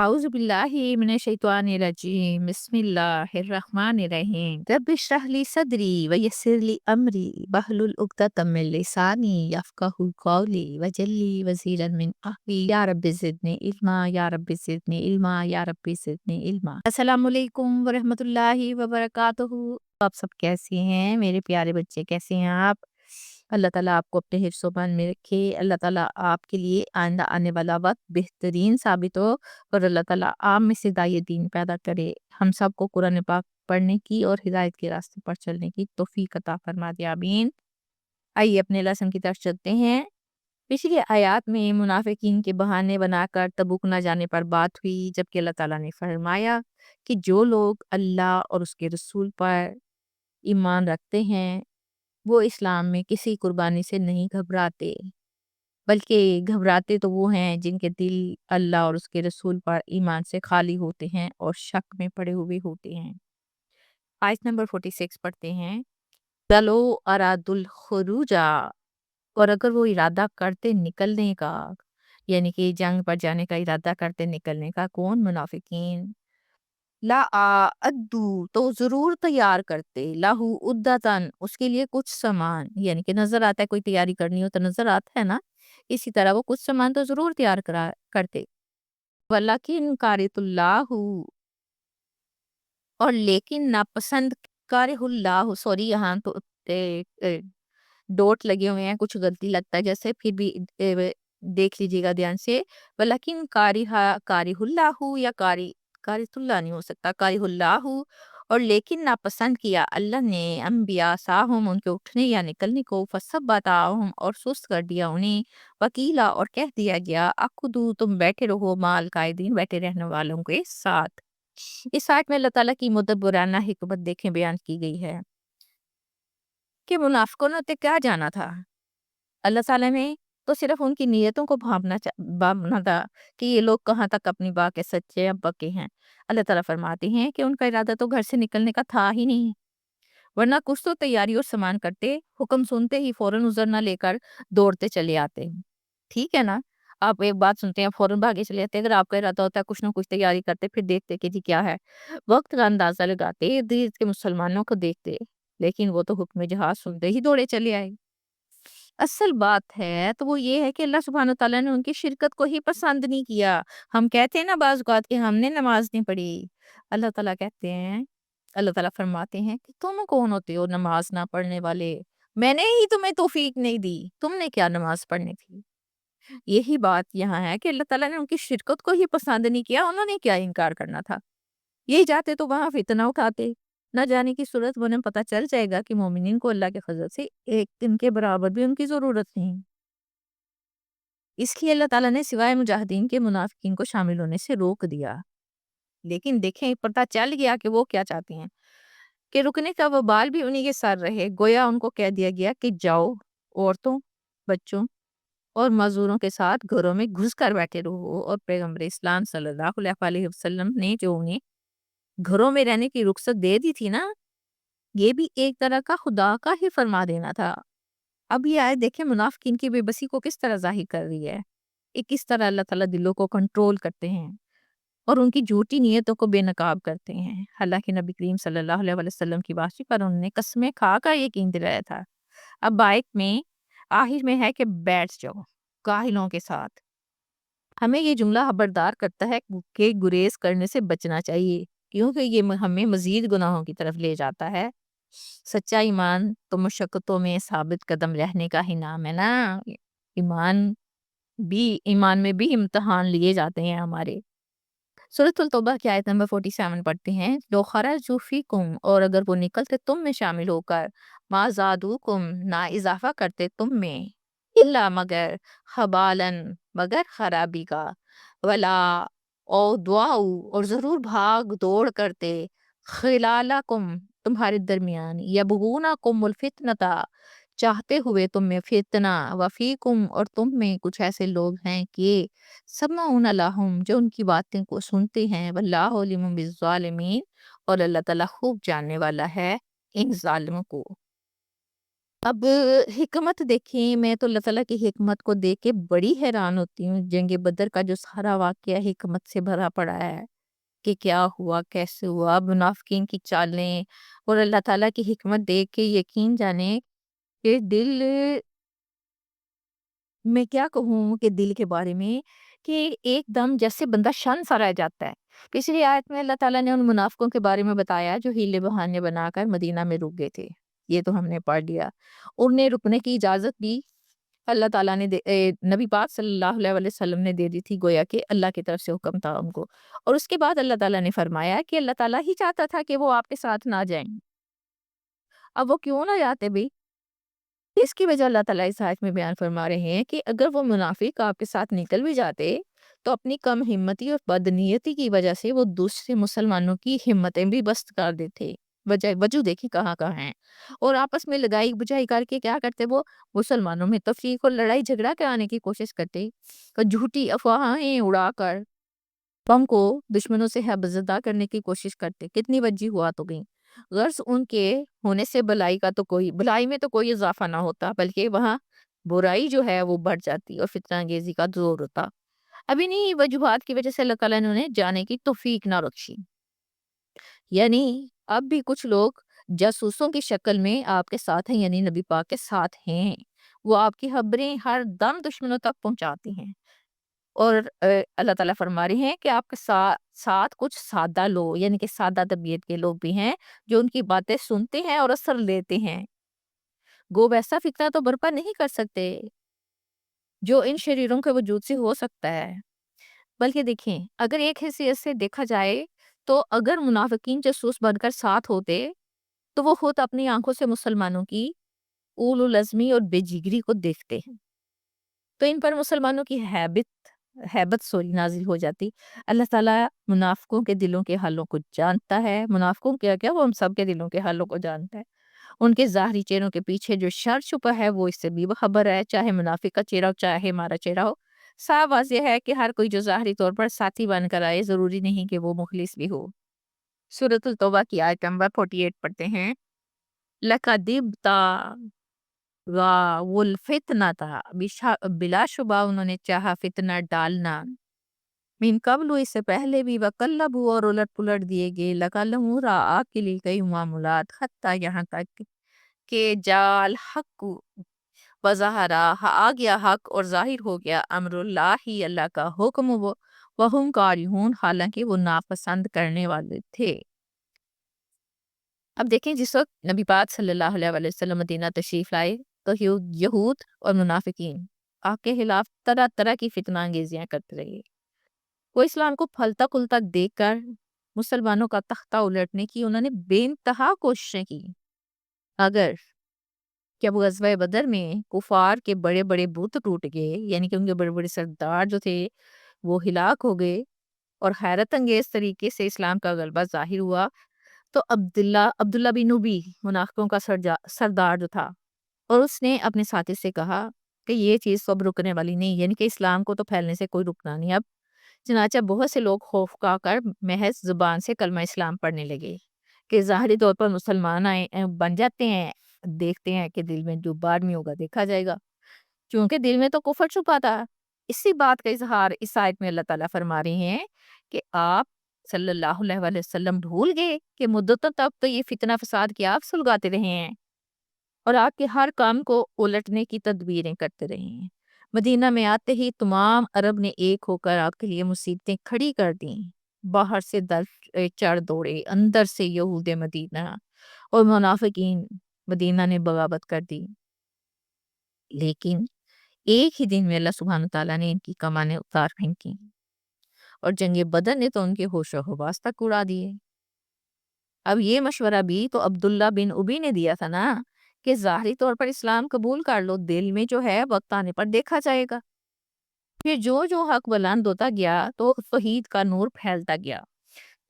أعوذ بالله من الشيطان الرجيم بسم الله الرحمن الرحيم رب اشرح لي صدري ويسر لي أمري واحلل عقدة من لساني يفقهوا قولي واجعل لي وزيرا من أهلي يا رب زدني علما يا رب زدني علما يا رب زدنی علما۔ السلام علیکم ورحمۃ اللہ وبرکاتہ۔ آپ سب کیسے ہیں میرے پیارے بچے؟ کیسے ہیں آپ؟ اللہ تعالیٰ آپ کو اپنے حفظ و امان میں رکھے۔ اللہ تعالیٰ آپ کے لیے آئندہ آنے والا وقت بہترین ثابت ہو، اور اللہ تعالیٰ آپ میں سے داعی دین پیدا کرے۔ ہم سب کو قرآن پاک پڑھنے کی اور ہدایت کے راستے پر چلنے کی توفیق عطا فرما دے، آمین۔ آئیے اپنے لیسن کی طرف چلتے ہیں۔ پچھلی آیات میں منافقین کے بہانے بنا کر تبوک نہ جانے پر بات ہوئی، جبکہ اللہ تعالیٰ نے فرمایا کہ جو لوگ اللہ اور اس کے رسول پر ایمان رکھتے ہیں وہ اسلام میں کسی قربانی سے نہیں گھبراتے، بلکہ گھبراتے تو وہ ہیں جن کے دل اللہ اور اس کے رسول پر ایمان سے خالی ہوتے ہیں اور شک میں پڑے ہوئے ہوتے ہیں۔ آیت نمبر 46 پڑھتے ہیں۔ چلو اراد الخروجا، اور اگر وہ ارادہ کرتے نکلنے کا، یعنی کہ جنگ پر جانے کا ارادہ کرتے نکلنے کا، کون؟ منافقین۔ لا ادو، تو ضرور تیار کرتے، لاہو عدتن، اس کے لیے کچھ سامان، یعنی کہ نظر آتا ہے کوئی تیاری کرنی ہو تو نظر آتا ہے نا، اسی طرح وہ کچھ سامان تو ضرور تیار کرتے۔ ولیکن کارت اللہ، اور لیکن ناپسند، کارہ اللہ، سوری یہاں تو ڈوٹ لگے ہوئے ہیں، کچھ غلطی لگتا ہے جیسے، پھر بھی دیکھ لیجیے گا دھیان سے۔ ولیکن کارہ اللہ، یا کارث اللہ نہیں ہو سکتا، کارہ اللہ، اور لیکن ناپسند کیا اللہ نے، انبیاء ساہم، ان کے اٹھنے یا نکلنے کو، فثبتہم، اور سست کر دیا انہیں، وکیلا، اور کہہ دیا گیا، اقعدوا، تم بیٹھے رہو، مع القاعدین، بیٹھے رہنے والوں کے ساتھ۔ اس آیت میں اللہ تعالیٰ کی مدبرانہ حکمت دیکھیں بیان کی گئی ہے کہ منافقوں نے کیا جانا تھا، اللہ تعالیٰ نے تو صرف ان کی نیتوں کو بھاپنا تھا کہ یہ لوگ کہاں تک اپنی بات کے سچے یا پکے ہیں۔ اللہ تعالیٰ فرماتے ہیں کہ ان کا ارادہ تو گھر سے نکلنے کا تھا ہی نہیں، ورنہ کچھ تو تیاری اور سامان کرتے، حکم سنتے ہی فوراً عذر نہ لے کر دوڑتے چلے آتے۔ ٹھیک ہے نا، آپ ایک بات سنتے ہیں فوراً بھاگے چلے آتے، اگر آپ کا ارادہ ہوتا ہے کچھ نہ کچھ تیاری کرتے، پھر دیکھتے کہ جی کیا ہے، وقت کا اندازہ لگاتے، ارد گرد کے مسلمانوں کو دیکھتے، لیکن وہ تو حکم جہاد سنتے ہی دوڑے چلے آئے۔ اصل بات ہے تو وہ یہ ہے کہ اللہ سبحانہ تعالیٰ نے ان کی شرکت کو ہی پسند نہیں کیا۔ ہم کہتے ہیں نا بعض اوقات کہ ہم نے نماز نہیں پڑھی، اللہ تعالیٰ کہتے ہیں، اللہ تعالیٰ فرماتے ہیں کہ تم کون ہوتے ہو نماز نہ پڑھنے والے؟ میں نے ہی تمہیں توفیق نہیں دی، تم نے کیا نماز پڑھنی تھی؟ یہی بات یہاں ہے کہ اللہ تعالیٰ نے ان کی شرکت کو ہی پسند نہیں کیا، انہوں نے کیا انکار کرنا تھا؟ یہی جاتے تو وہاں فتنہ اٹھاتے، نہ جانے کی صورت میں انہیں پتہ چل جائے گا کہ مومنین کو اللہ کے فضل سے ایک دن کے برابر بھی ان کی ضرورت نہیں۔ اس لیے اللہ تعالیٰ نے سوائے مجاہدین کے منافقین کو شامل ہونے سے روک دیا۔ لیکن دیکھیں پتہ چل گیا کہ وہ کیا چاہتے ہیں، کہ رکنے کا وبال بھی انہی کے سر رہے، گویا ان کو کہہ دیا گیا کہ جاؤ، عورتوں، بچوں اور معذوروں کے ساتھ گھروں میں گھس کر بیٹھے رہو، اور پیغمبر اسلام صلی اللہ علیہ وسلم نے جو انہیں گھروں میں رہنے کی رخصت دے دی تھی نا، یہ بھی ایک طرح کا خدا کا ہی فرما دینا تھا۔ اب یہ آئے دیکھیں منافقین کی بے بسی کو کس طرح ظاہر کر رہی ہے، کہ کس طرح اللہ تعالیٰ دلوں کو کنٹرول کرتے ہیں اور ان کی جھوٹی نیتوں کو بے نقاب کرتے ہیں۔ حالانکہ نبی کریم صلی اللہ علیہ وسلم کی بات پر انہوں نے قسمیں کھا کر یقین دلایا تھا۔ اب آیت میں آخر میں ہے کہ بیٹھ جاؤ کاہلوں کے ساتھ۔ ہمیں یہ جملہ خبردار کرتا ہے کہ گریز کرنے سے بچنا چاہیے، کیونکہ یہ ہمیں مزید گناہوں کی طرف لے جاتا ہے۔ سچا ایمان تو مشقتوں میں ثابت قدم رہنے کا ہی نام ہے نا۔ ایمان میں بھی امتحان لیے جاتے ہیں ہمارے۔ سورۃ التوبہ کی آیت نمبر 47 پڑھتے ہیں، لو خرجوا فیکم، اور اگر وہ نکلتے تم میں شامل ہو کر، ما زادوکم، نہ اضافہ کرتے تم میں، الا مگر، خبالن، مگر خرابی کا، ولا، او دعاؤ، اور ضرور بھاگ دوڑ کرتے، خلالکم، تمہارے درمیان، یبغونکم الفتنتا، چاہتے ہوئے تم میں فتنہ، وفیکم، اور تم میں کچھ ایسے لوگ ہیں کہ سمعون لہم، جو ان کی باتیں کو سنتے ہیں، واللہ علیم بالظالمین، اور اللہ تعالیٰ خوب جاننے والا ہے ان ظالموں کو۔ اب حکمت دیکھیں، میں تو اللہ تعالیٰ کی حکمت کو دیکھ کے بڑی حیران ہوتی ہوں۔ جنگ بدر کا جو سارا واقعہ حکمت سے بھرا پڑا ہے کہ کیا ہوا، کیسے ہوا، منافقین کی چالیں، اور اللہ تعالیٰ کی حکمت دیکھ کے یقین جانے کہ دل، میں کیا کہوں کہ دل کے بارے میں، کہ ایک دم جیسے بندہ شن سا رہ جاتا ہے۔ پچھلی آیت میں اللہ تعالیٰ نے ان منافقوں کے بارے میں بتایا جو ہیلے بہانے بنا کر مدینہ میں رک گئے تھے، یہ تو ہم نے پڑھ لیا۔ انہیں رکنے کی اجازت بھی اللہ تعالیٰ نے نبی پاک صلی اللہ علیہ وسلم نے دے دی تھی، گویا کہ اللہ کی طرف سے حکم تھا ان کو۔ اور اس کے بعد اللہ تعالیٰ نے فرمایا کہ اللہ تعالیٰ ہی چاہتا تھا کہ وہ آپ کے ساتھ نہ جائیں۔ اب وہ کیوں نہ جاتے بھی؟ اس کی وجہ اللہ تعالیٰ اس آیت میں بیان فرما رہے ہیں کہ اگر وہ منافق آپ کے ساتھ نکل بھی جاتے تو اپنی کم ہمتی اور بدنیتی کی وجہ سے وہ دوسرے مسلمانوں کی ہمتیں بھی بست کر دیتے۔ وجہ دیکھی کہاں کہاں ہیں، اور آپس میں لگائی بجائی کر کے کیا کرتے، وہ مسلمانوں میں تفریق اور لڑائی جھگڑا کرانے کی کوشش کرتے، اور جھوٹی افواہیں اڑا کر قوم کو دشمنوں سے حفاظت کرنے کی کوشش کرتے۔ کتنی وجہ ہوا تو گئی، غرض ان کے ہونے سے بلائی میں تو کوئی اضافہ نہ ہوتا، بلکہ وہاں برائی جو ہے وہ بڑھ جاتی اور فتنہ انگیزی کا زور ہوتا۔ اب انہی وجوہات کی وجہ سے اللہ تعالیٰ نے انہیں جانے کی توفیق نہ بخشی۔ یعنی اب بھی کچھ لوگ جاسوسوں کی شکل میں آپ کے ساتھ ہیں، یعنی نبی پاک کے ساتھ ہیں، وہ آپ کی خبریں ہر دم دشمنوں تک پہنچاتی ہیں۔ اور اللہ تعالیٰ فرما رہے ہیں کہ آپ کے ساتھ کچھ سادہ لوگ، یعنی کہ سادہ طبیعت کے لوگ بھی ہیں جو ان کی باتیں سنتے ہیں اور اثر لیتے ہیں۔ گو ویسا فتنہ تو برپا نہیں کر سکتے جو ان شریروں کے وجود سے ہو سکتا ہے۔ بلکہ دیکھیں، اگر ایک حیثیت سے دیکھا جائے تو اگر منافقین جاسوس بن کر ساتھ ہوتے تو وہ خود اپنی آنکھوں سے مسلمانوں کی اول العزمی اور بے جگری کو دیکھتے ہیں، تو ان پر مسلمانوں کی ہیبت سوری نازل ہو جاتی۔ اللہ تعالیٰ منافقوں کے دلوں کے حالوں کو جانتا ہے، منافقوں کیا کیا وہ ہم سب کے دلوں کے حالوں کو جانتا ہے۔ ان کے ظاہری چہروں کے پیچھے جو شر چھپا ہے وہ اس سے بھی خبر ہے، چاہے منافق کا چہرہ ہو چاہے ہمارا چہرہ ہو۔ صاف واضح ہے کہ ہر کوئی جو ظاہری طور پر ساتھی بن کر آئے ضروری نہیں کہ وہ مخلص بھی ہو۔ سورۃ التوبہ کی آیت نمبر 48 پڑھتے ہیں، لَقَدِ والفتنة بلا شبہ انہوں نے چاہا فتنہ ڈالنا، من قبل اس سے پہلے بھی، وقلبوا اور الٹ پلٹ دیے گئے، لَقَلَّهُ راہ کے لیے کئی معاملات، حتیٰ یہاں تک کہ جال حق وظہرا آ گیا حق اور ظاہر ہو گیا، امر اللہ ہی اللہ کا حکم، وہم کارہون حالانکہ وہ ناپسند کرنے والے تھے۔ اب دیکھیں، جس وقت نبی پاک صلی اللہ علیہ وسلم مدینہ تشریف لائے تو یہود اور منافقین آپ کے خلاف طرح طرح کی فتنہ انگیزیاں کرتے رہے۔ وہ اسلام کو پھلتا کلتا دیکھ کر مسلمانوں کا تختہ الٹنے کی انہوں نے بے انتہا کوششیں کی۔ اگر جب غزوہ بدر میں کفار کے بڑے بڑے بت ٹوٹ گئے، یعنی کہ ان کے بڑے بڑے سردار جو تھے وہ ہلاک ہو گئے، اور حیرت انگیز طریقے سے اسلام کا غلبہ ظاہر ہوا، تو عبداللہ بن ابی منافقوں کا سردار جو تھا، اور اس نے اپنے ساتھی سے کہا کہ یہ چیز تو اب رکنے والی نہیں، یعنی کہ اسلام کو تو پھیلنے سے کوئی رکنا نہیں اب۔ چنانچہ بہت سے لوگ خوف کھا کر محض زبان سے کلمہ اسلام پڑھنے لگے، کہ ظاہری طور پر مسلمان بن جاتے ہیں، دیکھتے ہیں کہ دل میں جو بعد میں ہوگا دیکھا جائے گا، چونکہ دل میں تو کفر چھپا تھا۔ اسی بات کا اظہار اس آیت میں اللہ تعالیٰ فرما رہے ہیں کہ آپ صلی اللہ علیہ وسلم بھول گئے کہ مدتوں تک تو یہ فتنہ فساد کی آپ سلگاتے رہے ہیں، اور آپ کے ہر کام کو الٹنے کی تدبیریں کرتے رہے ہیں۔ مدینہ میں آتے ہی تمام عرب نے ایک ہو کر آپ کے لیے مصیبتیں کھڑی کر دیں، باہر سے در چڑھ دوڑے، اندر سے یہود مدینہ اور منافقین مدینہ نے بغاوت کر دی، لیکن ایک ہی دن میں اللہ سبحانہ تعالیٰ نے ان کی کمانیں اتار پھینکی، اور جنگ بدر نے تو ان کے ہوش و حواس تک اڑا دیے۔ اب یہ مشورہ بھی تو عبداللہ بن ابی نے دیا تھا نا، کہ ظاہری طور پر اسلام قبول کر لو، دل میں جو ہے وقت آنے پر دیکھا جائے گا۔ پھر جو جو حق بلند ہوتا گیا تو توحید کا نور پھیلتا گیا،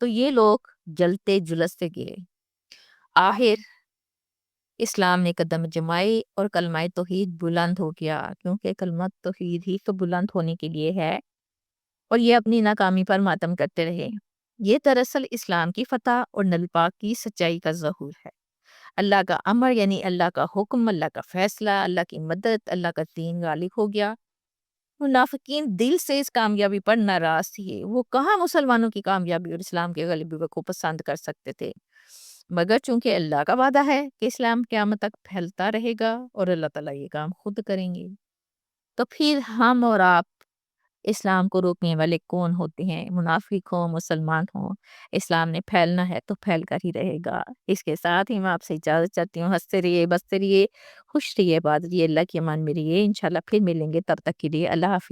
تو یہ لوگ جلتے جلستے گئے۔ آخر اسلام نے قدم جمائے اور کلمہ توحید بلند ہو گیا، کیونکہ کلمہ توحید ہی تو بلند ہونے کے لیے ہے، اور یہ اپنی ناکامی پر ماتم کرتے رہے۔ یہ دراصل اسلام کی فتح اور نبی پاک کی سچائی کا ظہور ہے۔ اللہ کا امر یعنی اللہ کا حکم، اللہ کا فیصلہ، اللہ کی مدد، اللہ کا دین غالب ہو گیا۔ منافقین دل سے اس کامیابی پر ناراض تھے، وہ کہاں مسلمانوں کی کامیابی اور اسلام کے غلبے کو پسند کر سکتے تھے، مگر چونکہ اللہ کا وعدہ ہے کہ اسلام قیامت تک پھیلتا رہے گا اور اللہ تعالیٰ یہ کام خود کریں گے، تو پھر ہم اور آپ اسلام کو روکنے والے کون ہوتے ہیں؟ منافق ہوں، مسلمان ہوں، اسلام نے پھیلنا ہے تو پھیل کر ہی رہے گا۔ اس کے ساتھ ہی میں آپ سے اجازت چاہتی ہوں۔ ہنستے رہیے، بستے رہیے، خوش رہیے، بات رہیے، اللہ کی امان میں رہیے، انشاءاللہ پھر ملیں گے، تب تک کے لیے اللہ حافظ۔